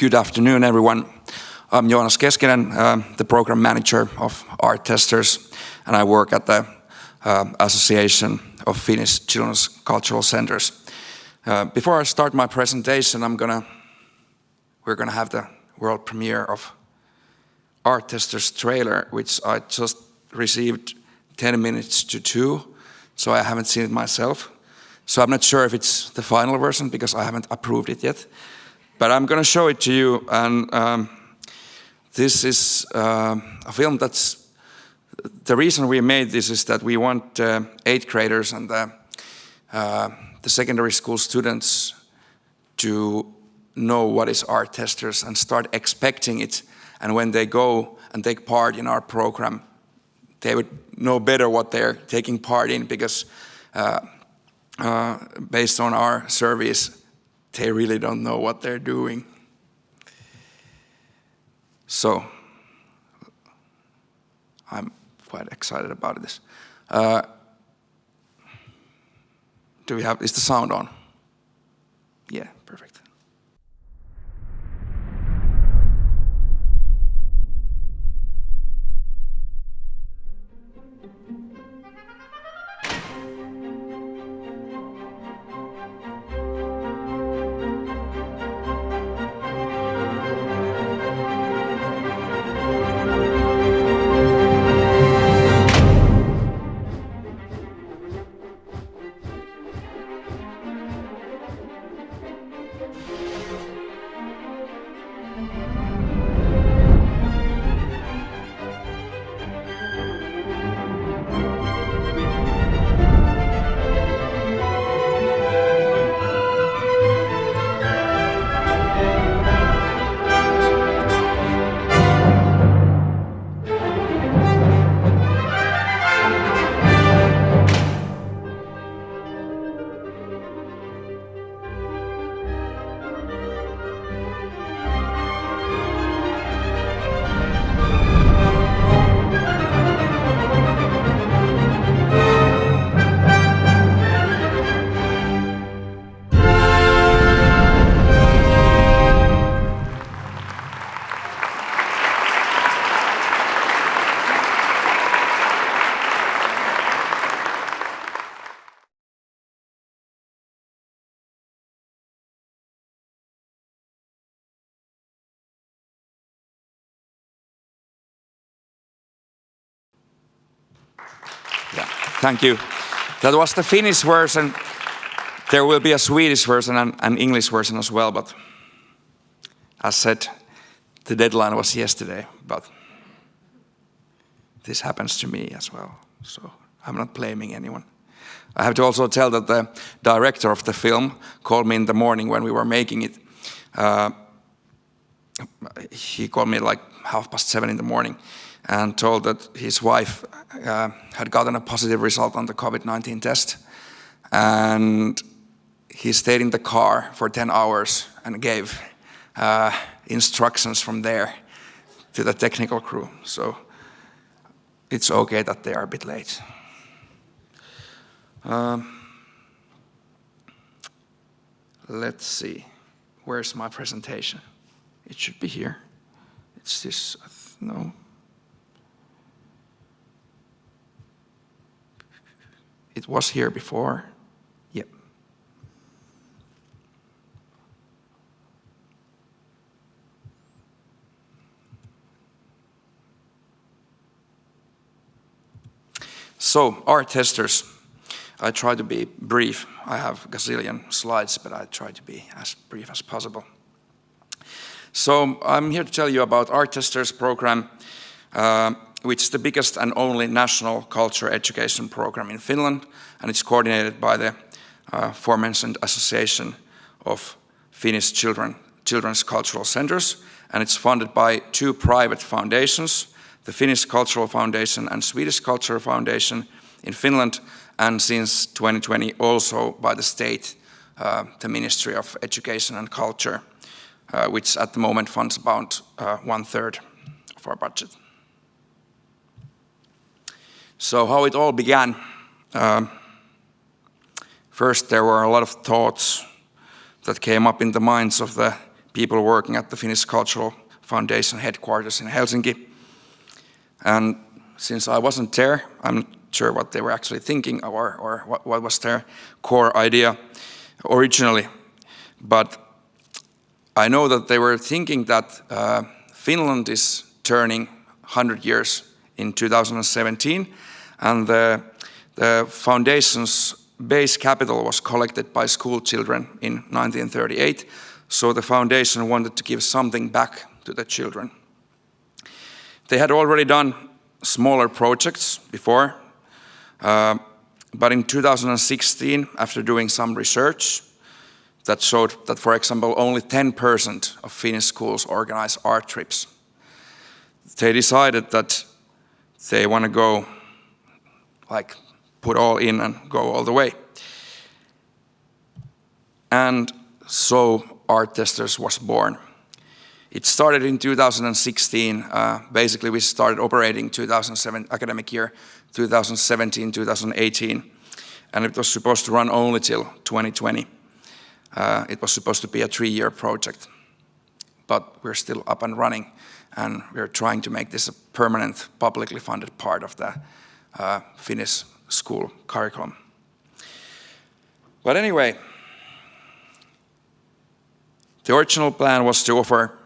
Good afternoon, everyone. I'm Joonas Keskinen, the program manager of Art Testers, and I work at the Association of Finnish Children's Cultural Centers. Before I start my presentation, we're gonna have the world premiere of Art Testers trailer, which I just received 10 minutes to 2, so I haven't seen it myself. So I'm not sure if it's the final version because I haven't approved it yet. But I'm going to show it to you, and this is a film that's... The reason we made this is that we want 8th graders and the secondary school students to know what is Art Testers and start expecting it. And when they go and take part in our program, they would know better what they're taking part in, because based on our surveys, they really don't know what they're doing. So, I'm quite excited about this. Is the sound on? Yeah, perfect. Thank you. That was the Finnish version. There will be a Swedish version and an English version as well, but as said, the deadline was yesterday, but this happens to me as well, so I'm not blaming anyone. I have to also tell that the director of the film called me in the morning when we were making it. He called me like 7:30 in the morning and told that his wife had gotten a positive result on the COVID-19 test. And he stayed in the car for 10 hours and gave instructions from there to the technical crew. So it's okay that they are a bit late. Let's see, where's my presentation? It should be here. It's this, no. It was here before. Yep. So, Art Testers. I try to be brief. I have a gazillion slides, but I try to be as brief as possible. So, I'm here to tell you about Art Testers program, which is the biggest and only national culture education program in Finland, and it's coordinated by the aforementioned Association of Finnish Children's Cultural Centers, and it's funded by 2 private foundations, the Finnish Cultural Foundation and Swedish Cultural Foundation in Finland, and since 2020 also by the state, the Ministry of Education and Culture, which at the moment funds about 1/3 of our budget. So how it all began, first there were a lot of thoughts that came up in the minds of the people working at the Finnish Cultural Foundation headquarters in Helsinki. And since I wasn't there, I'm not sure what they were actually thinking or what was their core idea originally. But I know that they were thinking that Finland is turning 100 years in 2017, and the foundation's base capital was collected by school children in 1938, so the foundation wanted to give something back to the children. They had already done smaller projects before, but in 2016, after doing some research that showed that, for example, only 10% of Finnish schools organize art trips, they decided that they want to go, like, put all in and go all the way. And so Art Testers was born. It started in 2016. Basically, we started operating 2007 academic year, 2017-2018, and it was supposed to run only till 2020. It was supposed to be a 3-year project, but we're still up and running, and we're trying to make this a permanent, publicly funded part of the Finnish school curriculum. But anyway, the original plan was to offer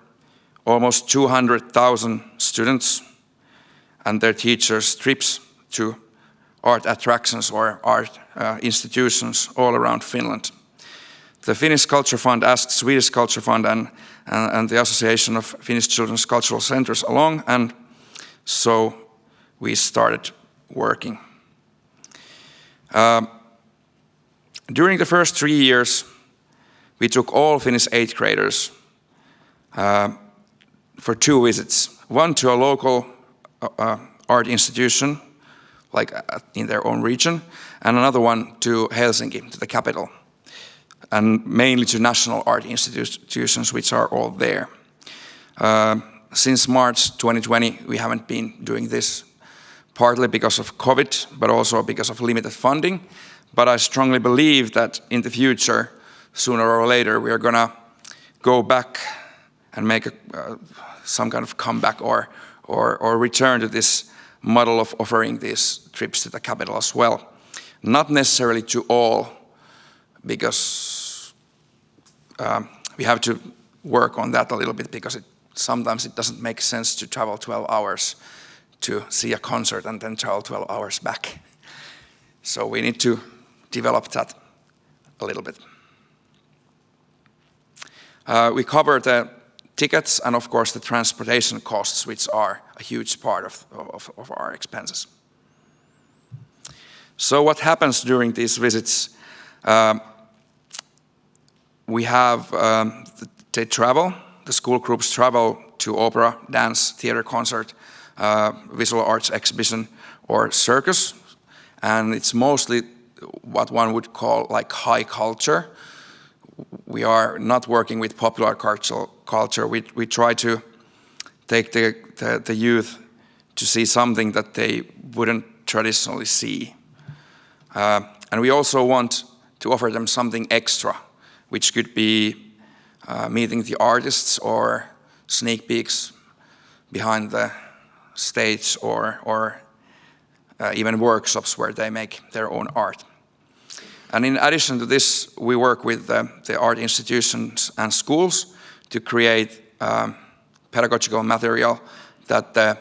almost 200,000 students and their teachers trips to art attractions or art institutions all around Finland. The Finnish Culture Fund asked Swedish Culture Fund and the Association of Finnish Children's Cultural Centers along, and so we started working. During the first 3 years, we took all Finnish 8th graders for 2 visits. One to a local art institution, like in their own region, and another one to Helsinki, to the capital, and mainly to national art institutions, which are all there. Since March 2020, we haven't been doing this, partly because of COVID, but also because of limited funding. But I strongly believe that in the future, sooner or later, we are gonna go back and make some kind of comeback or return to this model of offering these trips to the capital as well. Not necessarily to all, because we have to work on that a little bit, because sometimes it doesn't make sense to travel 12 hours to see a concert and then travel 12 hours back. So we need to develop that a little bit. We cover the tickets and, of course, the transportation costs, which are a huge part of our expenses. So what happens during these visits? We have, they travel, the school groups travel to opera, dance, theater, concert, visual arts exhibition, or circus, and it's mostly what one would call like high culture. We are not working with popular culture. We try to take the youth to see something that they wouldn't traditionally see. And we also want to offer them something extra, which could be meeting the artists or sneak peeks behind the stage or even workshops where they make their own art. And in addition to this, we work with the art institutions and schools to create pedagogical material that the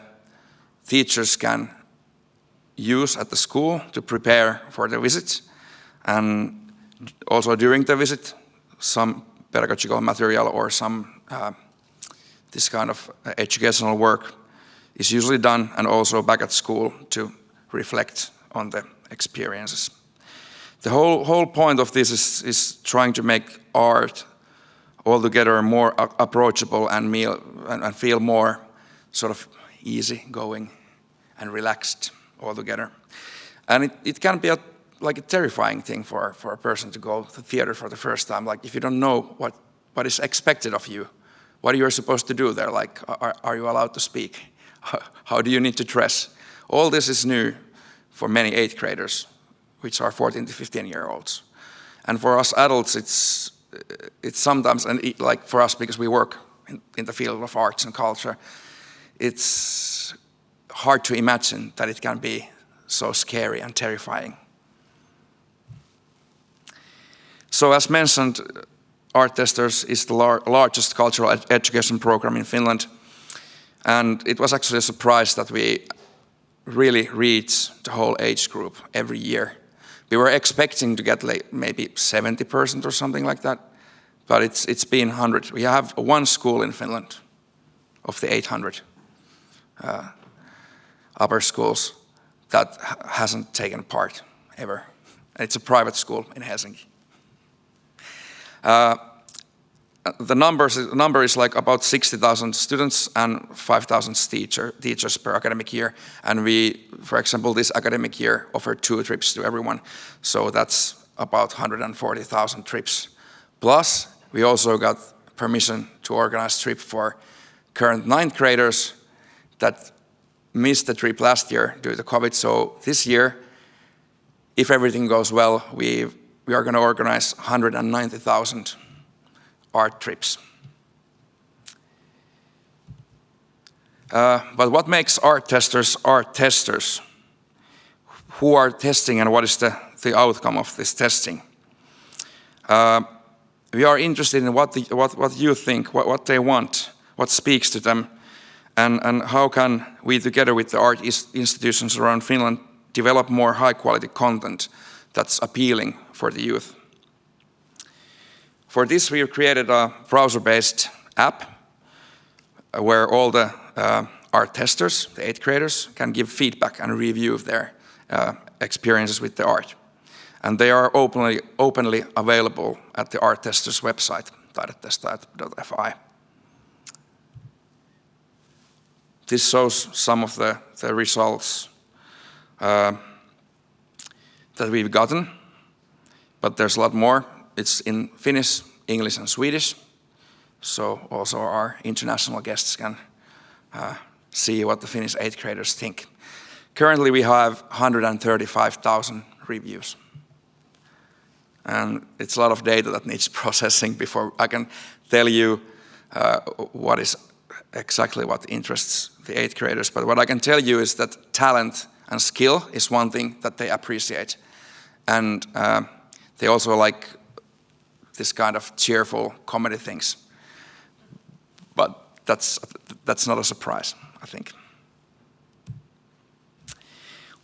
teachers can use at the school to prepare for the visit. And also during the visit, some pedagogical material or some this kind of educational work is usually done, and also back at school to reflect on the experiences. The whole point of this is trying to make art altogether more approachable and feel more sort of easygoing and relaxed altogether. And it can be like a terrifying thing for a person to go to theater for the first time. Like, if you don't know what is expected of you, what are you supposed to do there? Like, are you allowed to speak? How do you need to dress? All this is new for many 8th graders, which are 14 to 15-year-olds. And for us adults, it's sometimes, and like for us, because we work in the field of arts and culture, it's hard to imagine that it can be so scary and terrifying. So as mentioned, Art Testers is the largest cultural education program in Finland. And it was actually a surprise that we really reach the whole age group every year. We were expecting to get like maybe 70% or something like that, but it's been 100. We have one school in Finland of the 800 upper schools that hasn't taken part ever. It's a private school in Helsinki. The number is like about 60,000 students and 5,000 teachers per academic year. And we, for example, this academic year offered 2 trips to everyone. So that's about 140,000 trips. Plus, we also got permission to organize a trip for current 9th graders that missed the trip last year due to COVID. So this year, if everything goes well, we are going to organize 190,000 art trips. But what makes art testers art testers? Who are testing and what is the outcome of this testing? We are interested in what you think, what they want, what speaks to them, and how can we, together with the art institutions around Finland, develop more high-quality content that's appealing for the youth. For this, we've created a browser-based app where all the art testers, the 8th graders, can give feedback and review of their experiences with the art. And they are openly available at the art testers website, taidetestaajat.fi. This shows some of the results that we've gotten, but there's a lot more. It's in Finnish, English, and Swedish, so also our international guests can see what the Finnish 8th graders think. Currently, we have 135,000 reviews. And it's a lot of data that needs processing before I can tell you what is exactly what interests the 8th graders. But what I can tell you is that talent and skill is one thing that they appreciate. And they also like this kind of cheerful comedy things. But that's not a surprise, I think.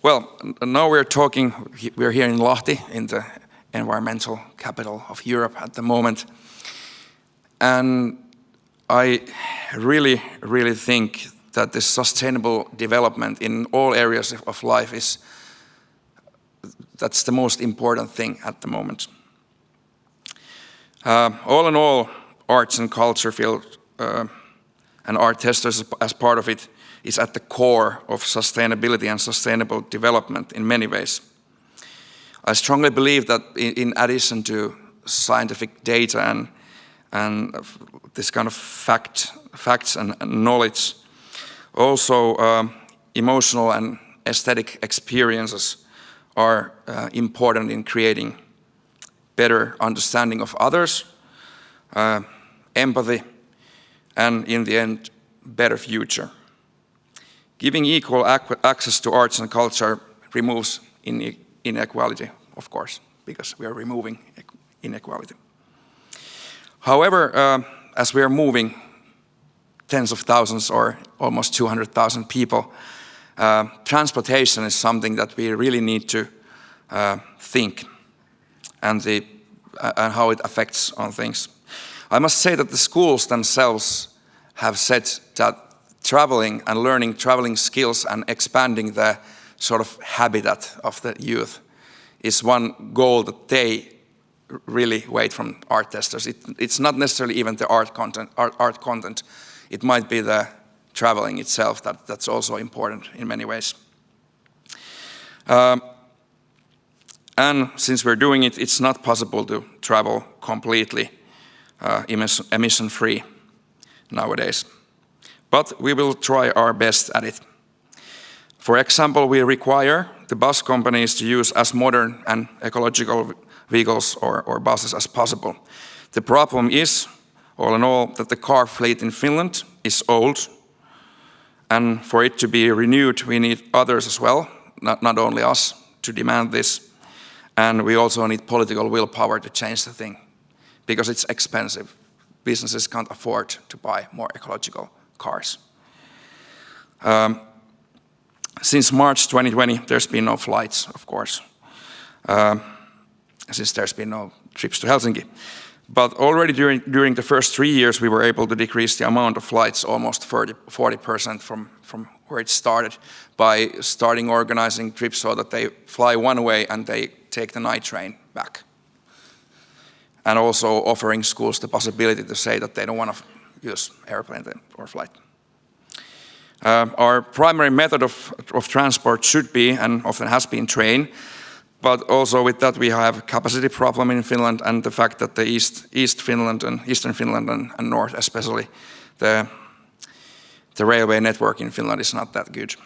Well, now we're here in Lahti, in the environmental capital of Europe at the moment. And I really, really think that this sustainable development in all areas of life that's the most important thing at the moment. All in all, arts and culture field and art testers as part of it is at the core of sustainability and sustainable development in many ways. I strongly believe that in addition to scientific data and this kind of facts and knowledge, also emotional and aesthetic experiences are important in creating better understanding of others, empathy, and in the end, better future. Giving equal access to arts and culture removes inequality, of course, because we are removing inequality. However, as we are moving tens of thousands or almost 200,000 people, transportation is something that we really need to think and how it affects on things. I must say that the schools themselves have said that traveling and learning traveling skills and expanding the sort of habitat of the youth is one goal that they really wait from art testers. It's not necessarily even the art content. It might be the traveling itself that's also important in many ways. And since we're doing it, it's not possible to travel completely emission-free nowadays. But we will try our best at it. For example, we require the bus companies to use as modern and ecological vehicles or buses as possible. The problem is, all in all, that the car fleet in Finland is old, and for it to be renewed, we need others as well, not only us, to demand this. And we also need political willpower to change the thing, because it's expensive. Businesses can't afford to buy more ecological cars. Since March 2020, there's been no flights, of course, since there's been no trips to Helsinki. But already during the first 3 years, we were able to decrease the amount of flights almost 40% from where it started by starting organizing trips so that they fly one way and they take the night train back. And also offering schools the possibility to say that they don't want to use airplane or flight. Our primary method of transport should be, and often has been, train. But also with that we have a capacity problem in Finland, and the fact that the East Finland and Eastern Finland and North especially, the railway network in Finland is not that good.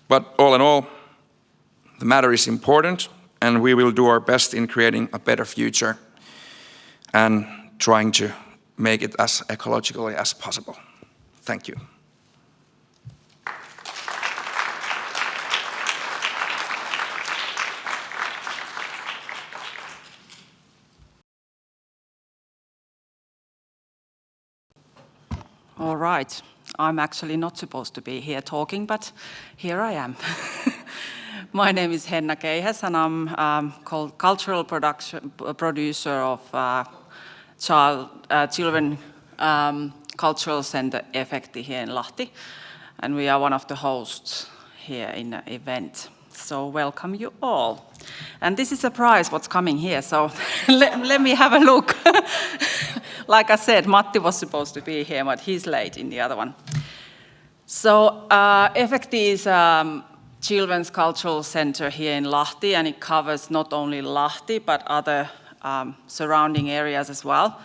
But all in all, the matter is important, and we will do our best in creating a better future and trying to make it as ecologically as possible. Thank you. All right. I'm actually not supposed to be here talking, but here I am. My name is Henna Keihäs, and I'm cultural producer of children cultural center Efekti here in Lahti, and we are one of the hosts here in the event. So welcome you all. And this is a surprise what's coming here, so let me have a look. Like I said, Matti was supposed to be here, but he's late in the other one. So Efekti is children's cultural center here in Lahti, and it covers not only Lahti, but other surrounding areas as well.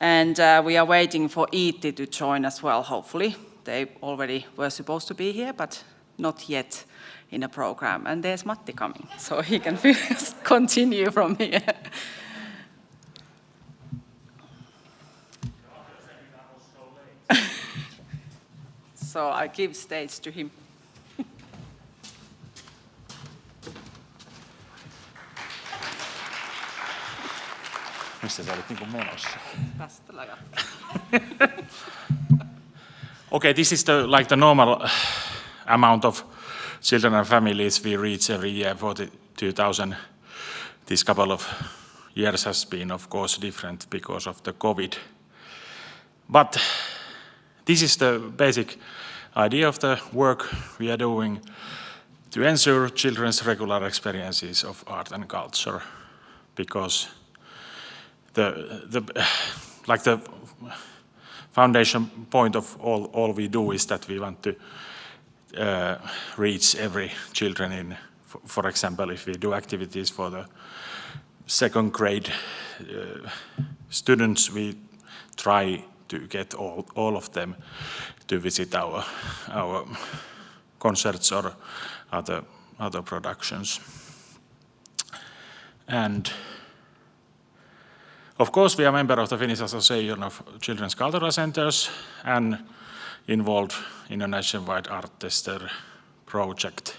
And we are waiting for Iitti to join as well, hopefully. They already were supposed to be here, but not yet in a program. And there's Matti coming, so he can continue from here. So I give stage to him. Missä sä olit niinku menossa? Tästä Okay, this is the normal amount of children and families we reach every year. 42,000. This couple of years has been, of course, different because of the COVID. But this is the basic idea of the work we are doing to ensure children's regular experiences of art and culture, because the foundation point of all we do is that we want to reach every children in, for example, if we do activities for the second grade students, we try to get all of them to visit our concerts or other productions. And of course, we are a member of the Finnish Association of Children's Cultural Centers and involved in a nationwide art tester project.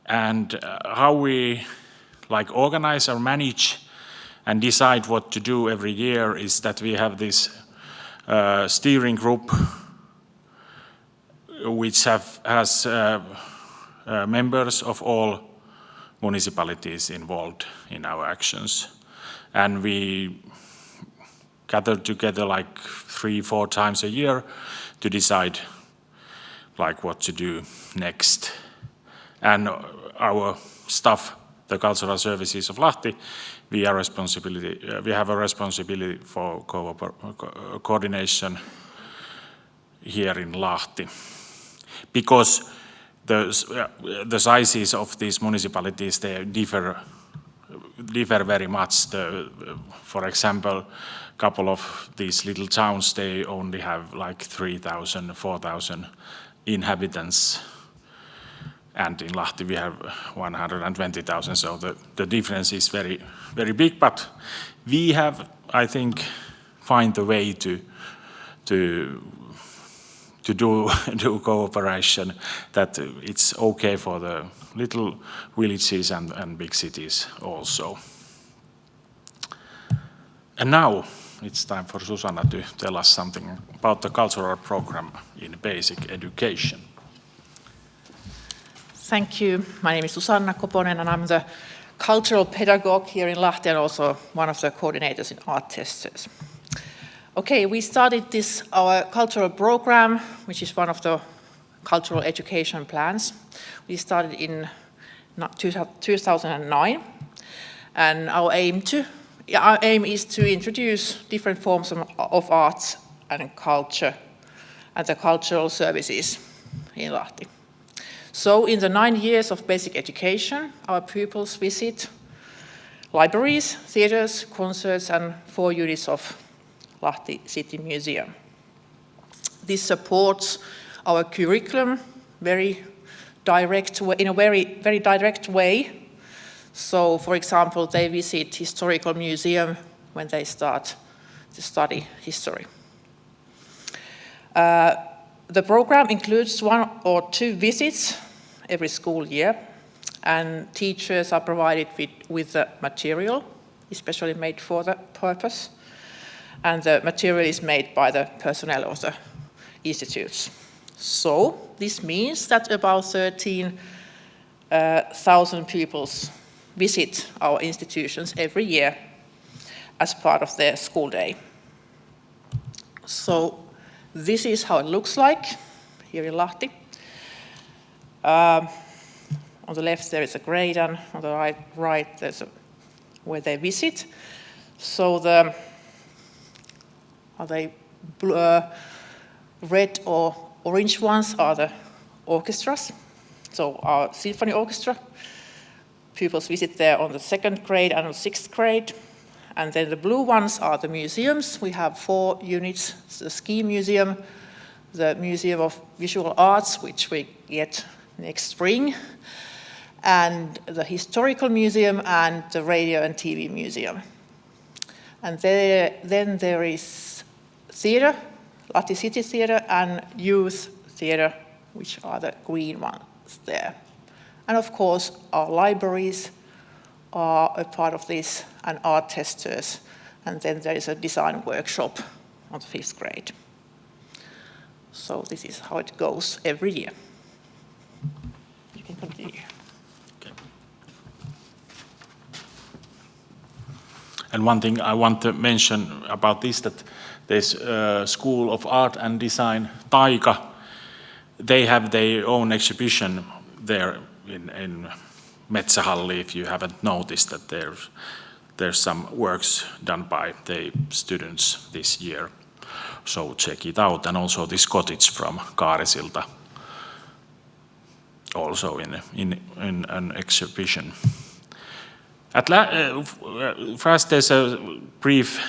And how we organize or manage and decide what to do every year is that we have this steering group which has members of all municipalities involved in our actions. And we gather together 3-4 times a year to decide what to do next. And our staff, the cultural services of Lahti, we have a responsibility for coordination here in Lahti. Because the sizes of these municipalities, they differ very much. For example, a couple of these little towns, they only have 3,000, 4,000 inhabitants. and in Lahti we have 120,000, so the difference is very, very big, but we have, I think, find a way to do cooperation that it's okay for the little villages and big cities also. And now it's time for Susanna to tell us something about the cultural program in basic education. Thank you. My name is Susanna Koponen and I'm the cultural pedagogue here in Lahti and also one of the coordinators in Art Testers. Okay, we started our cultural program, which is one of the cultural education plans. We started in 2009, and our aim is to introduce different forms of arts and culture and the cultural services in Lahti. So in the 9 years of basic education, our pupils visit libraries, theaters, concerts, and 4 units of Lahti City Museum. This supports our curriculum in a very direct way. So, for example, they visit historical museum when they start to study history. The program includes 1 or 2 visits every school year, and teachers are provided with the material, especially made for the purpose. And the material is made by the personnel of the institutes. So this means that about 13,000 pupils visit our institutions every year as part of their school day. So this is how it looks like here in Lahti. On the left there is a grade, and on the right there's where they visit. So red or orange ones are the orchestras, so our symphony orchestra. Pupils visit there on the 2nd grade and on 6th grade. And then the blue ones are the museums. We have 4 units, the Ski Museum, the Museum of Visual Arts, which we get next spring, and the Historical Museum and the Radio and TV Museum. And then there is theatre, Lahti City Theatre, and Youth Theatre, which are the green ones there. And of course, our libraries are a part of this, and art testers. And then there is a design workshop on the 5th grade. So this is how it goes every year. You can continue. Okay. And one thing I want to mention about this, that there's a School of Art and Design, Taika. They have their own exhibition there in Metsähalli, if you haven't noticed that there's some works done by the students this year. So check it out. And also this cottage from Kaarisilta, also in an exhibition. First, there's a brief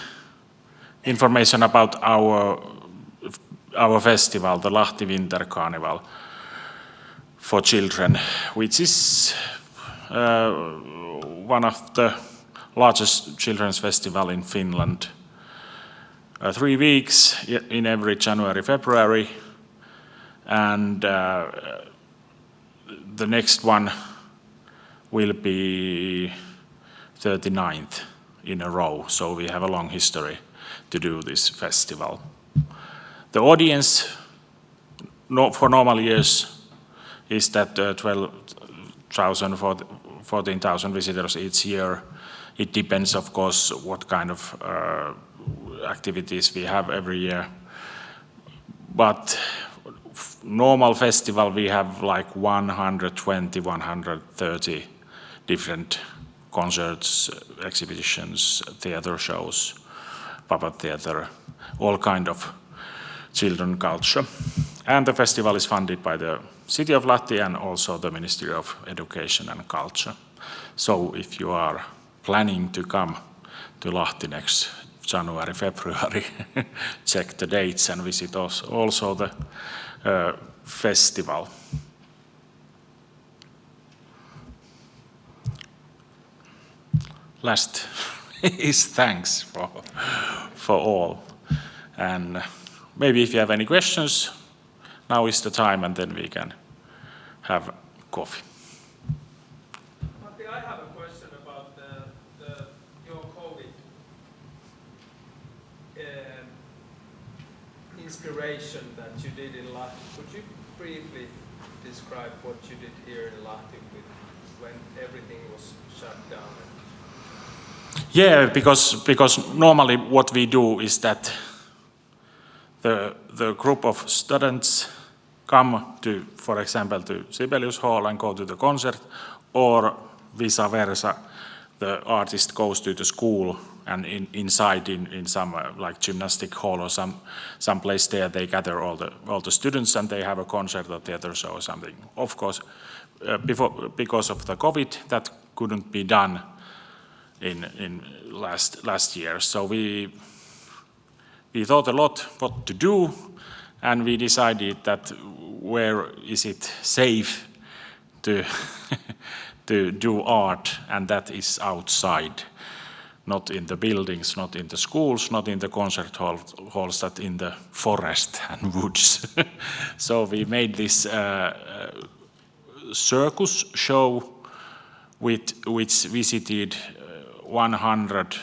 information about our festival, the Lahti Winter Carnival for children, which is one of the largest children's festival in Finland. 3 weeks in every January, February, and the next one will be 39th in a row, so we have a long history to do this festival. The audience for normal years is that 12,000, 14,000 visitors each year. It depends, of course, what kind of activities we have every year. But normal festival, we have like 120, 130 different concerts, exhibitions, theater shows, puppet theater, all kind of children culture. And the festival is funded by the City of Lahti and also the Ministry of Education and Culture. So if you are planning to come to Lahti next January, February, check the dates and visit also the festival. last is thanks for all. And maybe if you have any questions, now is the time, and then we can have coffee. Matti, I have a question about your COVID inspiration that you did in Lahti. Could you briefly describe what you did here in Lahti when everything was shut down? Yeah, because normally what we do is that the group of students come to, for example, to Sibelius Hall and go to the concert, or vice versa, the artist goes to the school and inside in some like gymnastic hall or some place there they gather all the students and they have a concert or theater show or something. Of course, because of the COVID, that couldn't be done in last year. So we thought a lot what to do, and we decided that where is it safe to to do art, and that is outside, not in the buildings, not in the schools, not in the concert halls, but in the forest and woods. So we made this circus show which visited 100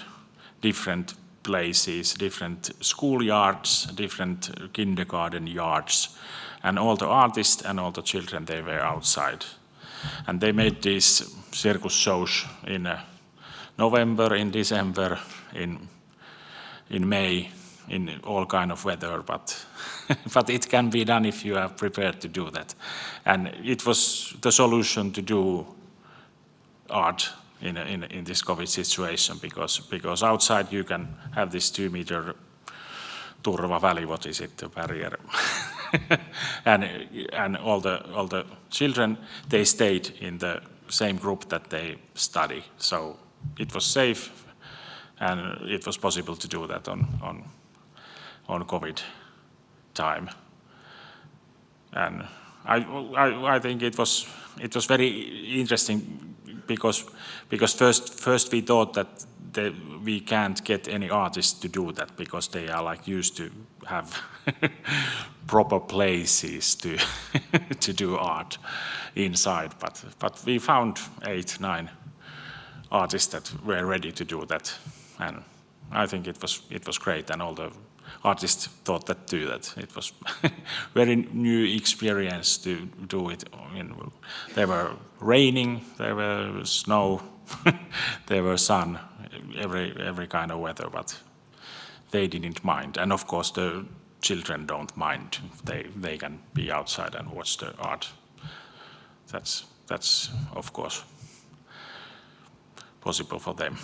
different places, different schoolyards, different kindergarten yards, and all the artists and all the children, they were outside. And they made these circus shows in November, in December, in May, in all kind of weather, but but it can be done if you are prepared to do that. And it was the solution to do art in this COVID situation, because outside you can have this 2 meter turvaväli, what is it, the barrier, and all the children, they stayed in the same group that they study, so it was safe, and it was possible to do that on COVID time. And I think it was very interesting because first we thought that we can't get any artists to do that because they are like used to have proper places to do art inside, but we found 8-9 artists that were ready to do that, and I think it was great, and all the artists thought that too, that it was very new experience to do it. There were raining, there were snow, there were sun, every kind of weather, but they didn't mind. And of course the children don't mind. They can be outside and watch the art. That's of course possible for them.